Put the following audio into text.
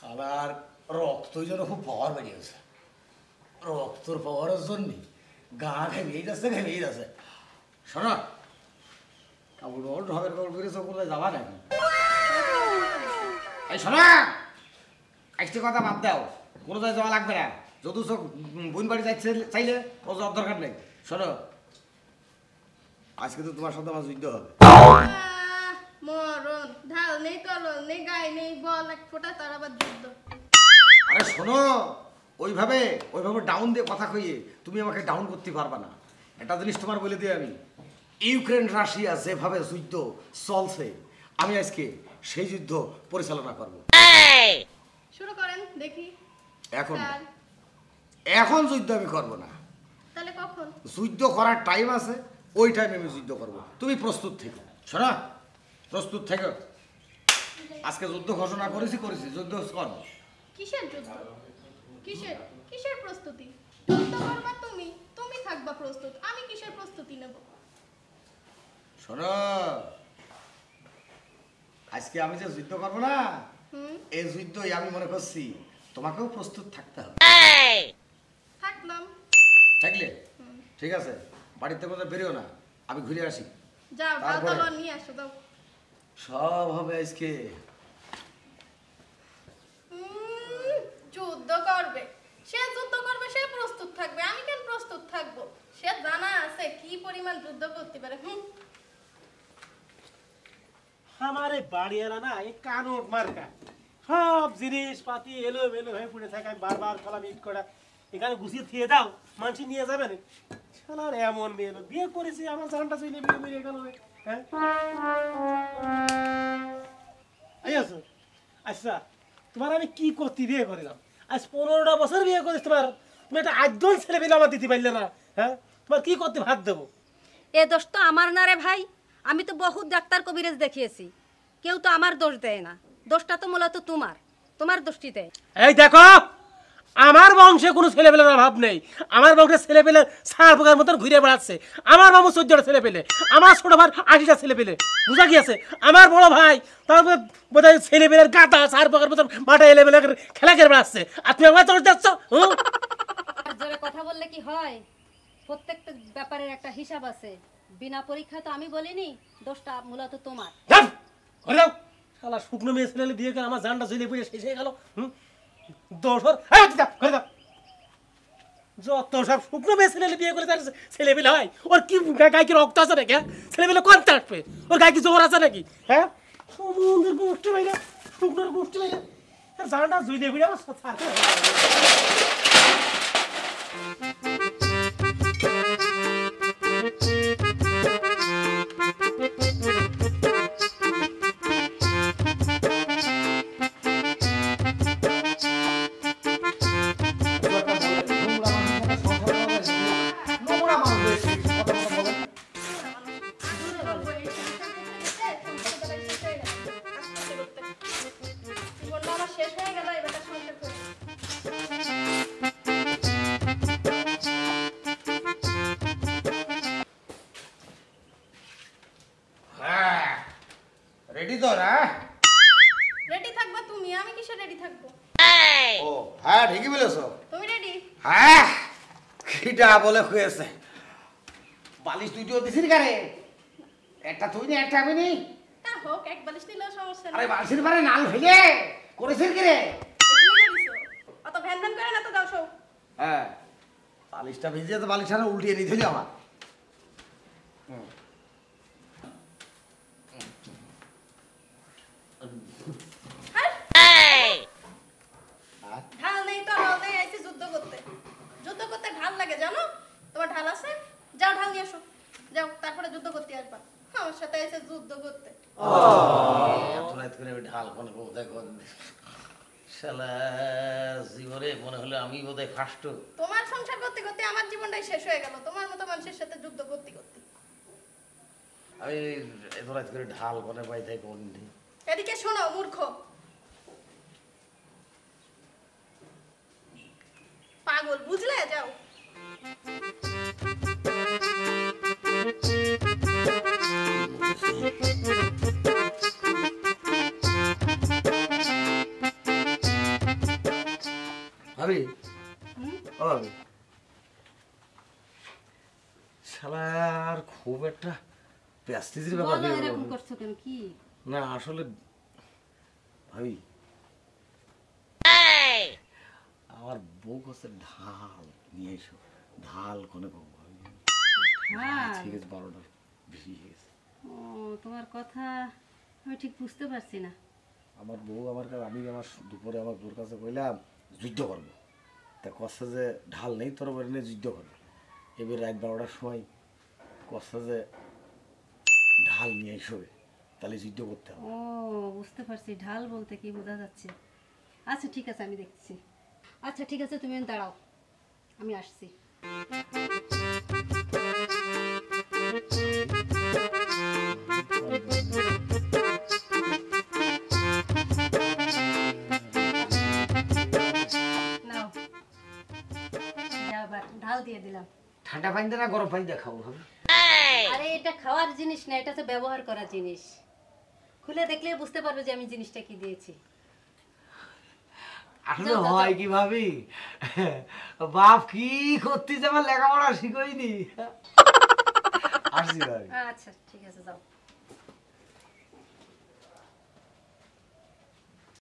শালার রক্তই যেন খুব পাওয়ার বেরিয়েছে। রক্তর পাওয়ারের জন্যে গা ঘেমেই যাচ্ছে। শোনো, কাপড় ঢবের কাপড় বেরিয়েছে, কোথায় যাবা নাকি? এই শোনো, একটা কথা বাদ দাও, কোথায় যাওয়া লাগবে না। যদু চোখ বোন বাড়ি যাচ্ছে চাইলে ও যাওয়ার দরকার নেই। শোনো, আজকে তো তোমার সাথে আমার যুদ্ধ হবে। মরণ, ঢাল নেই, তলল নেই, গায়ে নেই, বল এক ফোঁটা, তার আবার যুদ্ধ। আরে শোনো, ওইভাবে ডাউন দিয়ে কথা কইয়ে তুমি আমাকে ডাউন করতে পারবা না। একটা জিনিস তোমার বলে দিই আমি, ইউক্রেন রাশিয়া যেভাবে যুদ্ধ চলছে, আমি আজকে সেই যুদ্ধ পরিচালনা করব। শুরু করেন দেখি। এখন যুদ্ধ আমি করব না। তাহলে কখন? যুদ্ধ করার টাইম আছে, ওই টাইমে আমি যুদ্ধ করব। তুমি প্রস্তুত থেকো। শোনো, প্রস্তুত থেকো। আজকে যুদ্ধ ঘোষণা করেছি, যুদ্ধ করব। কিসের যুদ্ধ? কিসের প্রস্তুতি? যুদ্ধ করবা তুমি, তুমি থাকবা প্রস্তুত। আমি কিসের প্রস্তুতি নেব? শোনো, আজকে আমি যে যুদ্ধ করবো না, এই যুদ্ধই আমি মনে করছি তোমাকেও প্রস্তুত থাকতে হবে। থাকলাম। থাকলে ঠিক আছে, বাড়িতে কোথাও বেরিও না, আমি ঘুরে আসি। যাও, তাহলে নিয়ে আসো, দাও। সব হবে আজকে। যুদ্ধ করবে, সে প্রস্তুত থাকবে। আমি কেন প্রস্তুত থাকবো? সে জানা আছে কি পরিমাণ যুদ্ধ করতে পারে। আমারে বাড়িওয়ালা না এই কানট মার্কা, সব জিনিসপাতি এলোমেলো হয়ে পড়ে থাকে। আমি বারবার কলাম ইট করা, এখানে গুছিয়ে থিয়ে দাও, মানুষ নিয়ে যাবে না। শালার এমন মেয়ে বিয়ে করেছি, আমার জানটা চলে বিয়ে মেরে গেল। হ্যাঁ, আচ্ছা, তোমার আমি কি করতে বিয়ে করিলাম? আজ 15টা বছর বিয়ে করিস, তুমি একটা আদন ছেলে পেলে আমার দিতে পারলে না। হ্যাঁ, তোমার কি করতে ভাত দেবো? এ দোষ তো আমার না রে ভাই। আমি তো বহুত ডাক্তার কবিরাজ দেখিয়েছি, কেউ তো আমার দোষ দেয় না। দোষটা তো মূলত তোমার দোষটি দেয়। এই দেখো, আমার বংশে কোনো ছেলেপেলের অভাব নেই। আমার বংশের ছেলেপেলে সার পোকার মতন ঘুরে বেড়াচ্ছে। আমার মামু 14টা ছেলেপেলে, আমার ছোট ভাই 80টা ছেলেপেলে। বুঝা গিয়েছে? আমার বড় ভাই তারপরে বোধহয় ছেলেপেলের গাতা সার পোকার মতন মাঠে এলেবেলে খেলা করে বেড়াচ্ছে। আর তুমি আমার দোষ দিচ্ছ? জোরে কথা বললে কি হয়? প্রত্যেকটা ব্যাপারের একটা হিসাব আছে। বিনা পরীক্ষা তো আমি বলিনি, দোষটা মূলত তোমার। শালা শুকনো মেয়ে ছেলে বিয়ে করে আমার জানটা ঝুলে পড়ে শেষ হয়ে গেল। যত সব শুকনো মেয়ে ছেলে বিয়ে করে তার ছেলে পেলে হয়। ওর কি গায়ে কি রক্ত আছে নাকি? ছেলে পেলে কম আসবে? ওর গায়ে কি জোর আছে নাকি? হ্যাঁ, সমুদ্রের গোষ্ঠী ভাইরা, শুকনোর গোষ্ঠী ভাইরা, জানটা ঝুলে পড়ে আমার রেডি তো না? রেডি থাকবা তুমি, আমি কিসে রেডি থাকবো? ও হ্যাঁ, ঠিকই বলেছো। তুমি রেডি? হ্যাঁ, কিটা বলে হয়েছে। বালিশ দুইটিও দিছিস কারে? একটা তুই নি, একটা আমি নি। তা হোক, এক বালিশ দিলেও সমস্যা নেই। আরে বালিশের পারে নাল ফেলে করেছিস কি রে? তুমি করিছো? অত ভ্যান ভ্যান করে না তো, দাও সব। হ্যাঁ, বালিশটা ভিজে তো বালিশটা উল্টিয়ে নিয়ে দিলি আমার। ঢাল নেই, তরল নেই, আইছি যুদ্ধ করতে। যুদ্ধ করতে ঢাল লাগে জানো? তোমার ঢাল আছে? যাও ঢাল নিয়ে আসো, যাও, তারপরে যুদ্ধ করতে আসবা। আমার সাথে এসে যুদ্ধ করতে। ঢাল জীবনে মনে হলো আমি বোধহয় ফার্স্ট। তোমার সংসার করতে করতে আমার জীবনটাই শেষ হয়ে গেল, তোমার মতো মানুষের সাথে যুদ্ধ করতে করতে। আমি এত রাত করে ঢাল মনে পাই তাই কোন। এদিকে শোনো মূর্খ, পাগল, বুঝলে? যাও। ভাবি হুম? ও ভাবি শালার খুব একটা প্যাস্টিজের ব্যাপার বলো হয়ে গেল। এরকম করছো কেন কি না আসলে ভাবি আমার বউ কাছে ঢাল নিয়ে এসো, ঢাল কোনে পাবো ভাবি? হ্যাঁ ঠিক আছে 12টার বেশি হয়ে গেছে। ও তোমার কথা আমি ঠিক বুঝতে পারছি না আমার বউ আমার কাছে, আমি আমার দুপুরে আমার বউর কাছে কইলাম যুদ্ধ করবো, তা কষ্ট যে ঢাল নেই তোর বাড়ি নিয়ে যুদ্ধ করবে। এবার রাত 12টার সময় কষ্ট যে ঢাল নিয়ে এসো, তাহলে যুদ্ধ করতে হবে। ও বুঝতে পারছি ঢাল বলতে কি বোঝা যাচ্ছে আচ্ছা ঠিক আছে আমি দেখছি আচ্ছা ঠিক আছে তুমি দাঁড়াও আমি আসছি নাও আবার ঢাল দিয়ে দিলাম ঠান্ডা পানি দিয়ে না গরম পানি দিয়ে খাবো ভাবি? আরে এটা খাওয়ার জিনিস না এটা তো ব্যবহার করা জিনিস খুলে দেখলে বুঝতে পারবে যে আমি জিনিসটা কি দিয়েছি আসলে যাও, যাও, হয় যাও। কি ভাবি, বাপ কি করতে যাবে লেখাপড়া শিখইনি। আসছি ভাবি। আচ্ছা ঠিক আছে যাও